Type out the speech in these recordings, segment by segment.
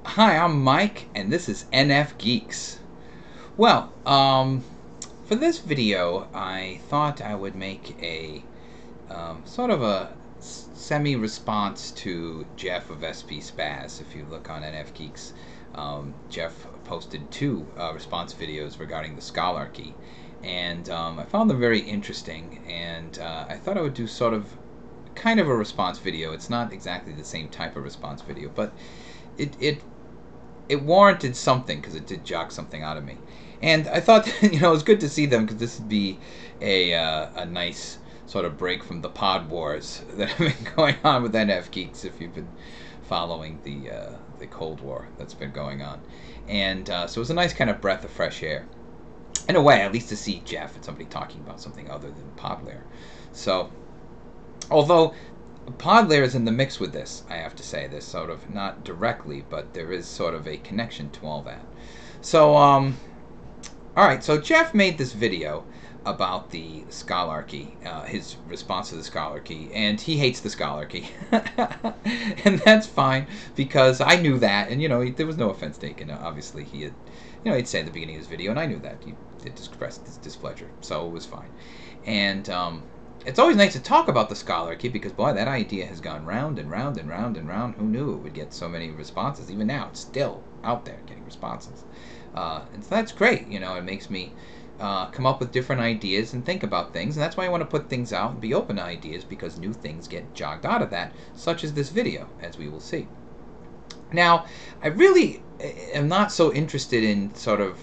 Hi, I'm Mike, and this is NFGeeks. Well, for this video, I thought I would make a sort of a semi-response to Jeff of SPSpazz. If you look on NFGeeks, Jeff posted two response videos regarding the Scholarchy, and I found them very interesting, and I thought I would do sort of kind of a response video. It's not exactly the same type of response video, but it warranted something because it did jog something out of me. And I thought, it was good to see them because this would be a nice sort of break from the pod wars that have been going on with NFGeeks if you've been following the Cold War that's been going on. And so it was a nice kind of breath of fresh air. In a way, at least to see Jeff and somebody talking about something other than Podlair. So, although Podlair is in the mix with this, I have to say. This sort of, not directly, but there is sort of a connection to all that. So, alright, so Jeff made this video about the Scholarchy, his response to the Scholarchy, and he hates the Scholarchy. And that's fine, because I knew that, and, there was no offense taken. Obviously, he had, he'd say at the beginning of his video, and I knew that. He expressed his displeasure, so it was fine. And, it's always nice to talk about the Scholarchy because, boy, that idea has gone round and round and round and round. Who knew it would get so many responses? Even now, it's still out there getting responses. And so that's great. It makes me come up with different ideas and think about things. And that's why I want to put things out and be open to ideas, because new things get jogged out of that, such as this video, as we will see. Now, I really am not so interested in sort of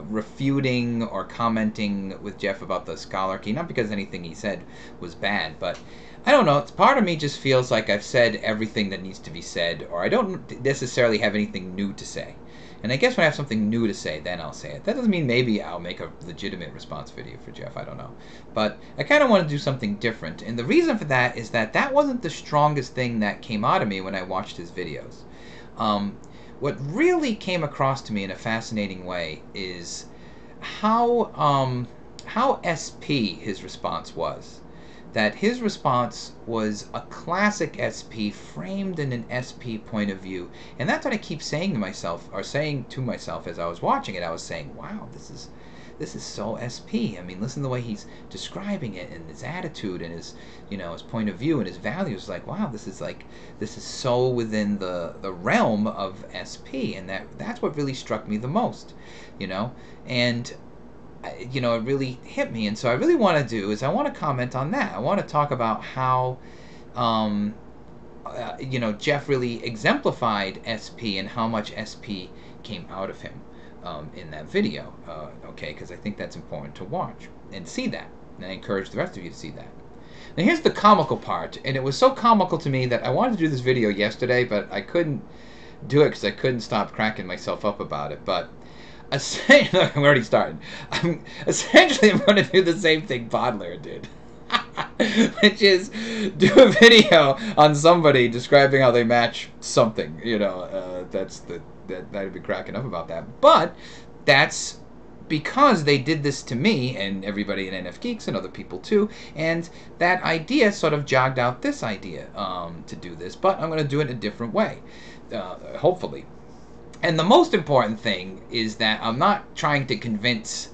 refuting or commenting with Jeff about the Scholarchy, not because anything he said was bad, but I don't know, part of me just feels like I've said everything that needs to be said, or I don't necessarily have anything new to say. And I guess when I have something new to say, then I'll say it. That doesn't mean maybe I'll make a legitimate response video for Jeff, I don't know. But I kind of want to do something different, and the reason for that is that that wasn't the strongest thing that came out of me when I watched his videos. What really came across to me in a fascinating way is how SP his response was. That his response was a classic SP framed in an SP point of view. And that's what I keep saying to myself, or saying to myself as I was watching it. I was saying, wow, this is so SP. I mean, listen to the way he's describing it, and his attitude, and his, his point of view, and his values. Like, wow, this is so within the realm of SP, and that's what really struck me the most, and it really hit me. And so I really want to do is I want to comment on that. I want to talk about how Jeff really exemplified SP and how much SP came out of him in that video, okay, because I think that's important to watch and see that, and I encourage the rest of you to see that. Now here's the comical part, and it was so comical to me that I wanted to do this video yesterday, but I couldn't do it because I couldn't stop cracking myself up about it. But I'm already starting. Essentially, I'm going to do the same thing Podlair did. Which is do a video on somebody describing how they match something. I'd be cracking up about that. But that's because they did this to me and everybody in NFGeeks and other people too, and that idea sort of jogged out this idea to do this. But I'm going to do it in a different way, hopefully. And the most important thing is that I'm not trying to convince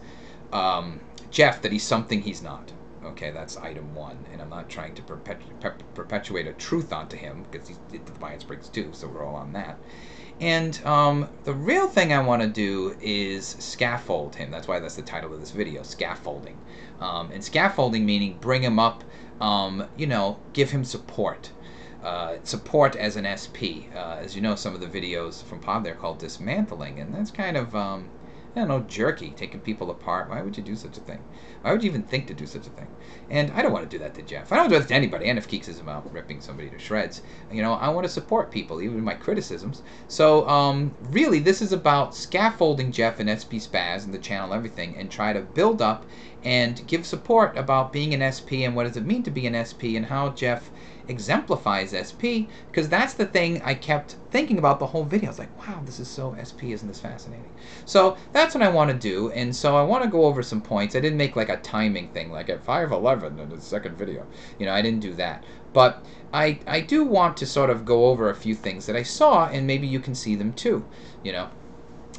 Jeff that he's something he's not. Okay, that's item one. And I'm not trying to perpetuate a truth onto him, because he did the Myers-Briggs too, so we're all on that. And the real thing I want to do is scaffold him. That's why that's the title of this video, scaffolding. And scaffolding meaning bring him up, give him support. Support as an SP. As you know, some of the videos from Pod there called dismantling, and that's kind of, I don't know, jerky, taking people apart. Why would you do such a thing? Why would you even think to do such a thing? And I don't want to do that to Jeff. I don't do that to anybody. NFGeeks is about ripping somebody to shreds. I want to support people, even in my criticisms. So, really, this is about scaffolding Jeff and SPSpazz and the channel, everything, and try to build up and give support about being an SP and what does it mean to be an SP and how Jeff exemplifies SP, because that's the thing I kept thinking about the whole video. I was like, wow, this is so SP, isn't this fascinating? So that's what I want to do, and so I want to go over some points. I didn't make like a timing thing, like at 5:11 in the second video. I didn't do that. But I do want to sort of go over a few things that I saw, and maybe you can see them too, you know.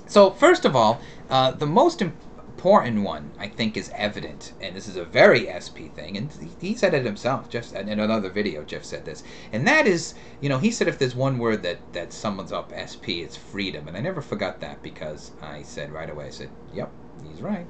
So first of all, the most important one, I think, is evident, and this is a very SP thing, and he said it himself. Jeff, in another video, Jeff said this, and that is, you know, he said if there's one word that sums up SP, it's freedom, and I never forgot that, because I said right away, I said, yep, he's right.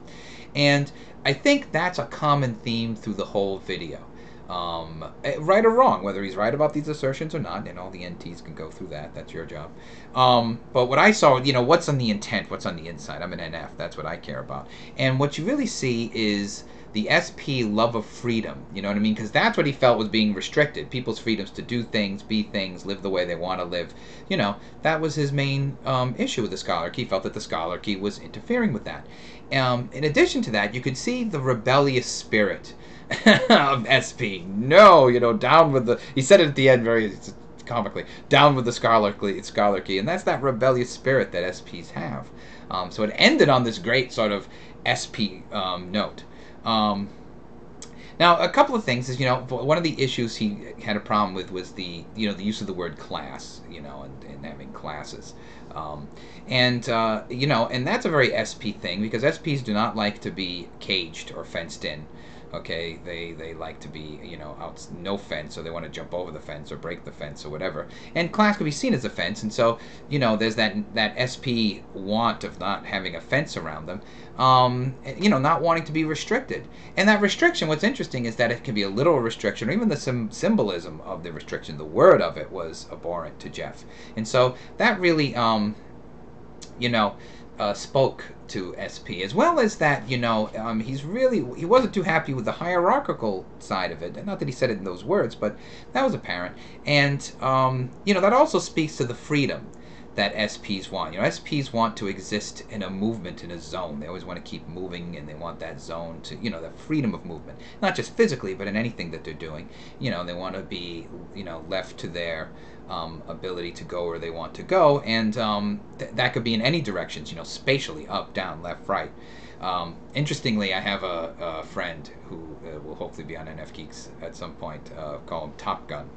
And I think that's a common theme through the whole video. Right or wrong, whether he's right about these assertions or not, and all the NTs can go through that. That's your job. But what I saw, you know, what's on the intent, what's on the inside. I'm an NF. That's what I care about. And what you really see is the SP love of freedom. You know what I mean? Because that's what he felt was being restricted. People's freedoms to do things, be things, live the way they want to live. You know, that was his main issue with the Scholarchy. He felt that the Scholarchy was interfering with that. In addition to that, you could see the rebellious spirit of SP. No, you know, down with the, he said it at the end very comically, down with the Scholarchy, and that's that rebellious spirit that SPs have. So it ended on this great sort of SP note. Now, a couple of things is, you know, one of the issues he had a problem with was the, you know, the use of the word class, you know, and having classes. You know, and that's a very SP thing, because SPs do not like to be caged or fenced in. Okay, they like to be, you know, out, no fence, or they want to jump over the fence or break the fence or whatever. And class can be seen as a fence, and so, you know, there's that SP want of not having a fence around them, you know, not wanting to be restricted. And that restriction, what's interesting is that it can be a literal restriction, or even the symbolism of the restriction. The word of it was abhorrent to Jeff. And so that really, you know, spoke to SP, as well as that, you know, he wasn't too happy with the hierarchical side of it. Not that he said it in those words, but that was apparent. And, you know, that also speaks to the freedom that SPs want. You know, SPs want to exist in a movement, in a zone. They always want to keep moving, and they want that zone to, you know, that freedom of movement. Not just physically, but in anything that they're doing. You know, they want to be, you know, left to their ability to go where they want to go, and that could be in any directions, you know, spatially, up, down, left, right. Interestingly, I have a friend who will hopefully be on NFGeeks at some point, call him Top Gun,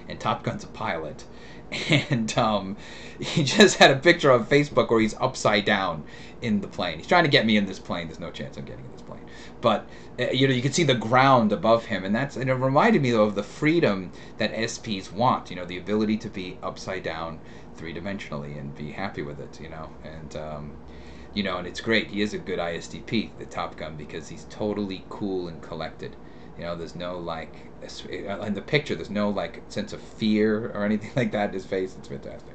and Top Gun's a pilot, and he just had a picture on Facebook where he's upside down in the plane. He's trying to get me in this plane. There's no chance I'm getting in this plane, but you know, you can see the ground above him, and it reminded me though of the freedom that SPs want. You know, the ability to be upside down, three-dimensionally, and be happy with it. You know, and you know, and it's great. He is a good ISTP, the Top Gun, because he's totally cool and collected. You know, there's no, like, in the picture, there's no, like, sense of fear or anything like that in his face. It's fantastic.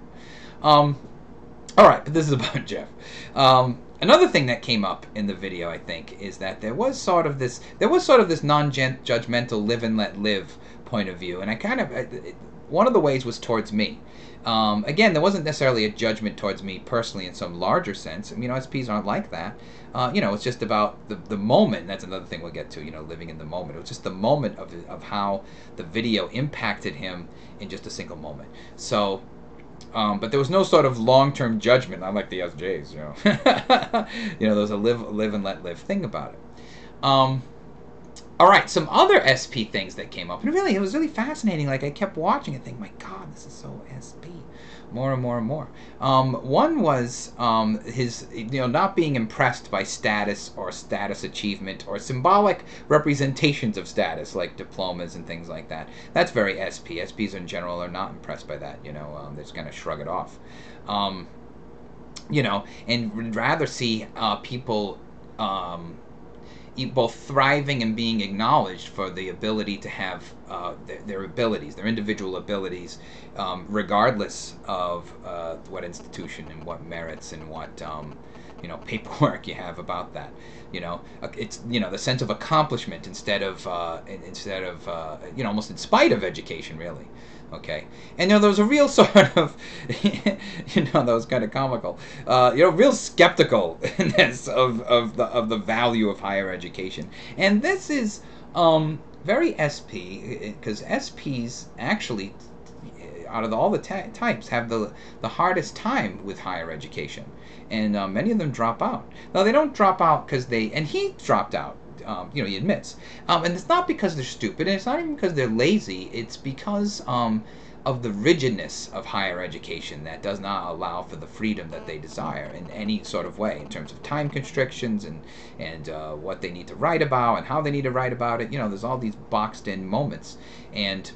All right, but this is about Jeff. Another thing that came up in the video, I think, is that there was sort of this non-judgmental live and let live point of view, and I kind of, one of the ways was towards me. Again, there wasn't necessarily a judgment towards me personally in some larger sense. I mean, SPs aren't like that. You know, it's just about the moment. That's another thing we'll get to, you know, living in the moment. It was just the moment of how the video impacted him in just a single moment. So, but there was no sort of long-term judgment, unlike the SJs, you know. You know, there was a live and let live thing about it. All right, some other SP things that came up, and really, it was really fascinating. Like, I kept watching and thinking, my God, this is so SP, more and more and more. One was his, you know, not being impressed by status or status achievement or symbolic representations of status, like diplomas and things like that. That's very SP. SPs in general are not impressed by that. You know, they just kind of shrug it off. You know, and would rather see people both thriving and being acknowledged for the ability to have their abilities, their individual abilities, regardless of what institution and what merits and what you know, paperwork you have about that. You know, it's, you know, the sense of accomplishment instead of you know, almost in spite of education, really. Okay, and you know, there was a real sort of, you know, that was kind of comical. You know, real skepticalness of the value of higher education, and this is very SP, because SPs actually, out of all the types, have the hardest time with higher education, and many of them drop out. Now, they don't drop out because and he dropped out he admits. And it's not because they're stupid, and it's not even because they're lazy. It's because of the rigidness of higher education that does not allow for the freedom that they desire in any sort of way, in terms of time constrictions and what they need to write about and how they need to write about it. There's all these boxed in moments, and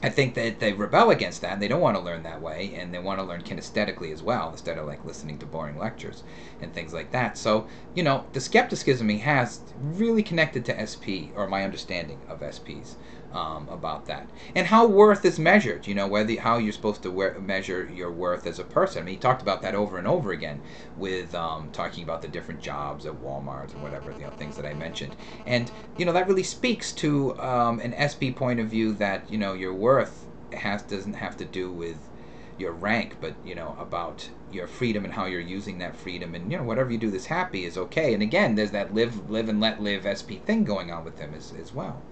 I think that they rebel against that, and they don't want to learn that way, and they want to learn kinesthetically as well, instead of like listening to boring lectures and things like that. So, the skepticism he has really connected to SP, or my understanding of SPs, about that. And how worth is measured, how you're supposed to measure your worth as a person. I mean, he talked about that over and over again with talking about the different jobs at Walmart or whatever, things that I mentioned. And, that really speaks to an SP point of view that, your worth doesn't have to do with your rank, but, about your freedom and how you're using that freedom. And, whatever you do that's happy is okay. And again, there's that live and let live SP thing going on with him as well.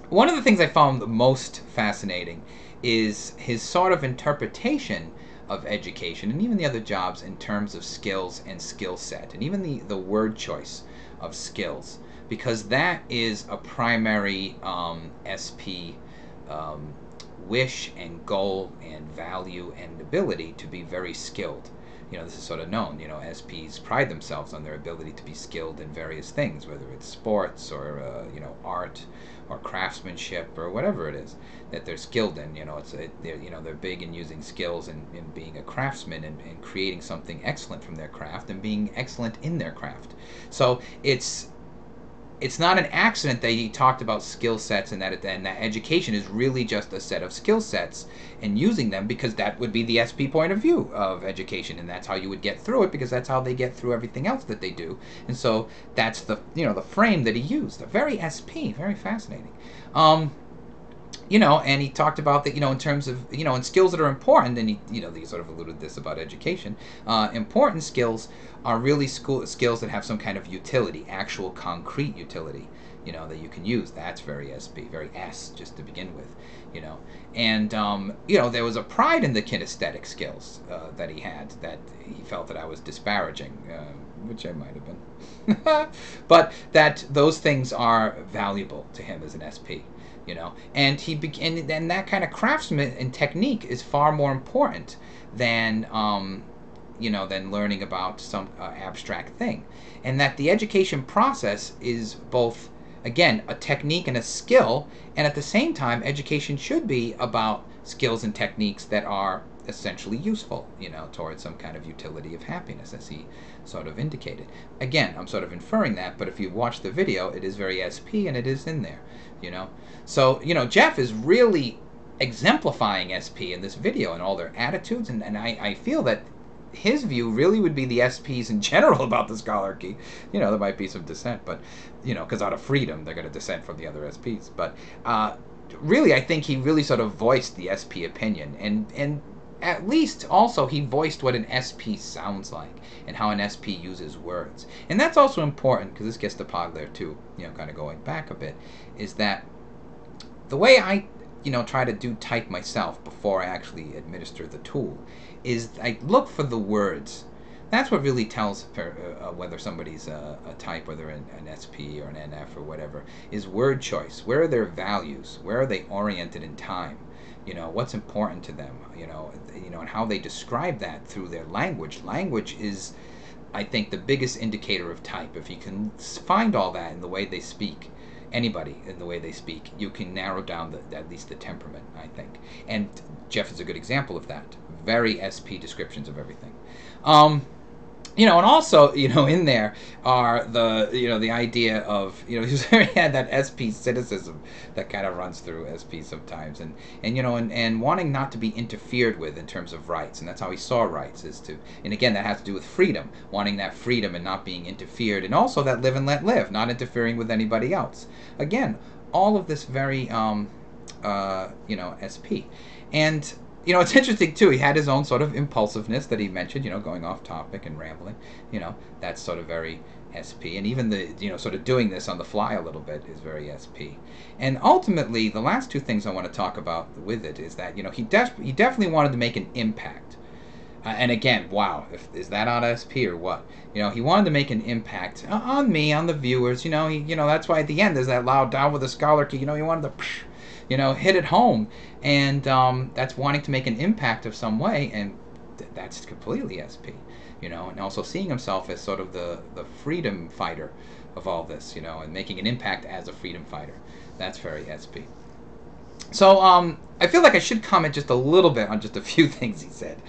One of the things I found the most fascinating is his sort of interpretation of education and even the other jobs in terms of skills and skill set, and even the word choice of skills, because that is a primary SP wish and goal and value and ability to be very skilled. This is sort of known. SPs pride themselves on their ability to be skilled in various things, whether it's sports or art or craftsmanship or whatever it is that they're skilled in. They're big in using skills and being a craftsman and creating something excellent from their craft and being excellent in their craft. So it's not an accident that he talked about skill sets, and that education is really just a set of skill sets and using them, because that would be the SP point of view of education, and that's how you would get through it, because that's how they get through everything else that they do. And so that's the the frame that he used. Very SP, very fascinating. And he talked about that, in terms of, and skills that are important, and he sort of alluded this about education. Important skills are really skills that have some kind of utility, actual concrete utility, that you can use. That's very SP, very S, just to begin with, And, there was a pride in the kinesthetic skills that he had, that he felt that I was disparaging, which I might have been. But that those things are valuable to him as an SP. And and that kind of craftsman and technique is far more important than than learning about some abstract thing, and that the education process is both, again, a technique and a skill, and at the same time, education should be about skills and techniques that are essentially useful, towards some kind of utility of happiness, as he sort of indicated. Again, I'm sort of inferring that, but if you watch the video, it is very SP, and it is in there, So, Jeff is really exemplifying SP in this video and all their attitudes, and I feel that his view really would be the SPs in general about the Scholarchy. There might be some dissent, but, because out of freedom, they're going to dissent from the other SPs. But really, I think he really sort of voiced the SP opinion, and at least also he voiced what an SP sounds like and how an SP uses words. And that's also important, because this gets to Podler too, kind of going back a bit, is that the way I try to do type myself before I actually administer the tool is I look for the words. That's what really tells whether somebody's a type, whether an SP or an NF or whatever, is word choice. Where are their values? Where are they oriented in time? What's important to them? And how they describe that through their language. Language is, I think, the biggest indicator of type. If you can find all that in the way they speak, anybody in the way they speak, you can narrow down at least the temperament, I think. And Jeff is a good example of that. Very SP descriptions of everything. And also, in there are the idea of, he had that SP cynicism that kind of runs through SP sometimes, and wanting not to be interfered with in terms of rights, and that's how he saw rights, and again, that has to do with freedom, wanting that freedom and not being interfered, and also that live and let live, not interfering with anybody else. Again, all of this very, SP. And it's interesting, too. He had his own sort of impulsiveness that he mentioned, going off topic and rambling. That's sort of very SP. And even the, sort of doing this on the fly a little bit is very SP. And ultimately, the last two things I want to talk about with it is that, he definitely wanted to make an impact. And again, wow, is that on SP or what? You know, he wanted to make an impact on me, on the viewers. You know, that's why at the end there's that loud down with the Scholarchy. You know, he wanted to, you know, hit it home, and that's wanting to make an impact of some way, and that's completely SP. You know, and also seeing himself as sort of the freedom fighter of all this. You know, and making an impact as a freedom fighter. That's very SP. So I feel like I should comment just a little bit on just a few things he said.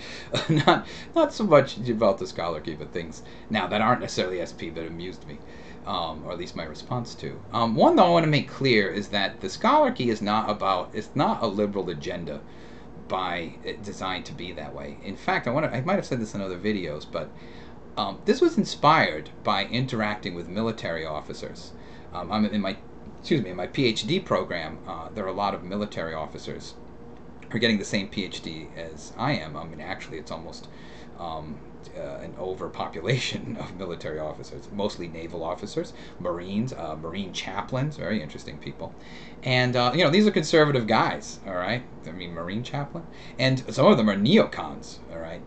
Not so much about the Scholarchy, but things now that aren't necessarily SP but amused me, or at least my response to. One though I want to make clear is that the Scholarchy is not a liberal agenda designed to be that way. In fact, I might have said this in other videos, but this was inspired by interacting with military officers. I'm in my PhD program, there are a lot of military officers who are getting the same PhD as I am. I mean, actually, it's almost an overpopulation of military officers, mostly naval officers, Marines, Marine chaplains, very interesting people. And, you know, these are conservative guys, all right? I mean, Marine chaplain. And some of them are neocons, all right?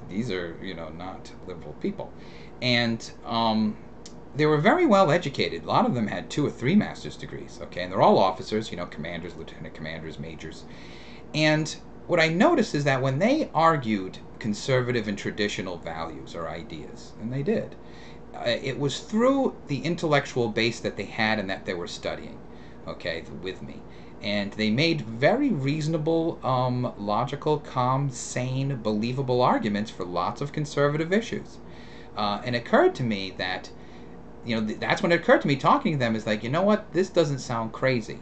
These are, you know, not liberal people. And they were very well educated. A lot of them had 2 or 3 master's degrees, okay? And they're all officers, you know, commanders, lieutenant commanders, majors. And what I noticed is that when they argued conservative and traditional values or ideas, and they did, it was through the intellectual base that they had and that they were studying, okay, with me. And they made very reasonable, logical, calm, sane, believable arguments for lots of conservative issues. And it occurred to me that, you know, that's when it occurred to me talking to them is like, you know what, this doesn't sound crazy.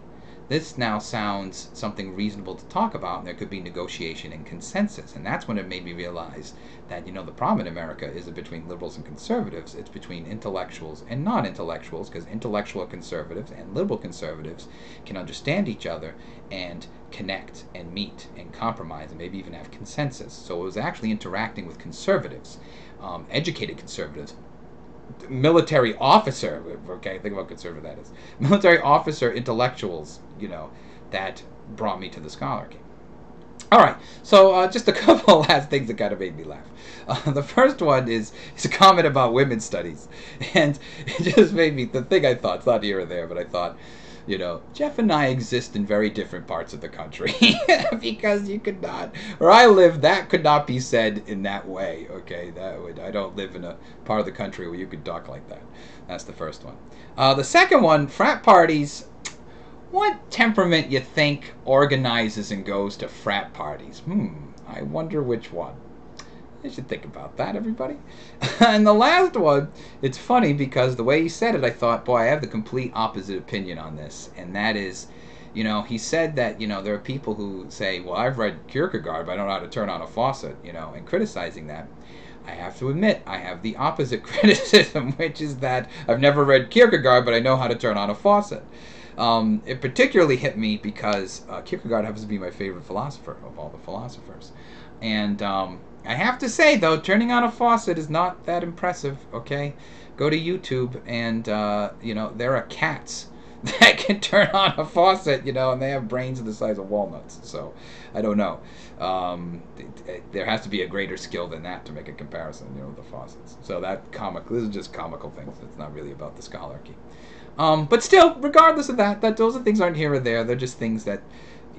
This now sounds something reasonable to talk about, and there could be negotiation and consensus. And that's when it made me realize that, you know, the problem in America isn't between liberals and conservatives, it's between intellectuals and non-intellectuals, because intellectual conservatives and liberal conservatives can understand each other and connect and meet and compromise and maybe even have consensus. So it was actually interacting with conservatives, educated conservatives, military officer, okay, think about conservative that is, military officer intellectuals, you know, that brought me to the Scholarchy. All right, so just a couple of last things that kind of made me laugh. The first one is a comment about women's studies, and it just made me, the thing I thought, it's not here or there, but I thought, you know, Jeff and I exist in very different parts of the country because you could not, where I live, that could not be said in that way, okay? I don't live in a part of the country where you could talk like that. That's the first one. The second one, frat parties. What temperament you think organizes and goes to frat parties? I wonder which one. You should think about that, everybody. And the last one, it's funny because the way he said it, I thought, boy, I have the complete opposite opinion on this. And that is, you know, he said that, you know, there are people who say, well, I've read Kierkegaard, but I don't know how to turn on a faucet, you know, and criticizing that. I have to admit, I have the opposite criticism, which is that I've never read Kierkegaard, but I know how to turn on a faucet. It particularly hit me because Kierkegaard happens to be my favorite philosopher of all the philosophers. And I have to say, though, turning on a faucet is not that impressive, okay? Go to YouTube and, you know, there are cats that can turn on a faucet, you know, and they have brains the size of walnuts. So, I don't know. There has to be a greater skill than that to make a comparison, you know, with the faucets. So this is just comical things. It's not really about the Scholarchy. But still, regardless of that those things aren't here or there. They're just things that,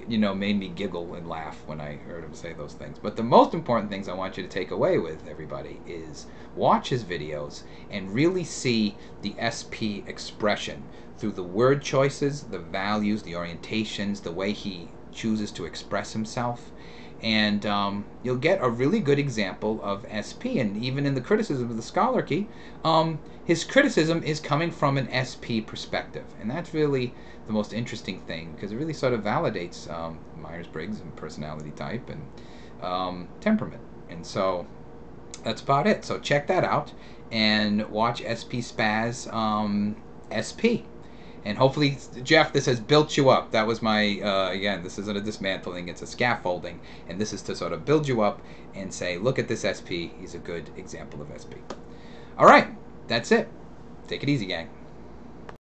you know, made me giggle and laugh when I heard him say those things. But the most important things I want you to take away with, everybody, is watch his videos and really see the SP expression through the word choices, the values, the orientations, the way he chooses to express himself. And you'll get a really good example of SP. And even in the criticism of the Scholarchy, his criticism is coming from an SP perspective. And that's really the most interesting thing, because it really sort of validates Myers-Briggs and personality type and temperament. And so that's about it. So check that out and watch SPSpazz SP. And hopefully, Jeff, this has built you up. That was my, again, this isn't a dismantling, it's a scaffolding. And this is to sort of build you up and say, look at this SP. He's a good example of SP. All right, that's it. Take it easy, gang.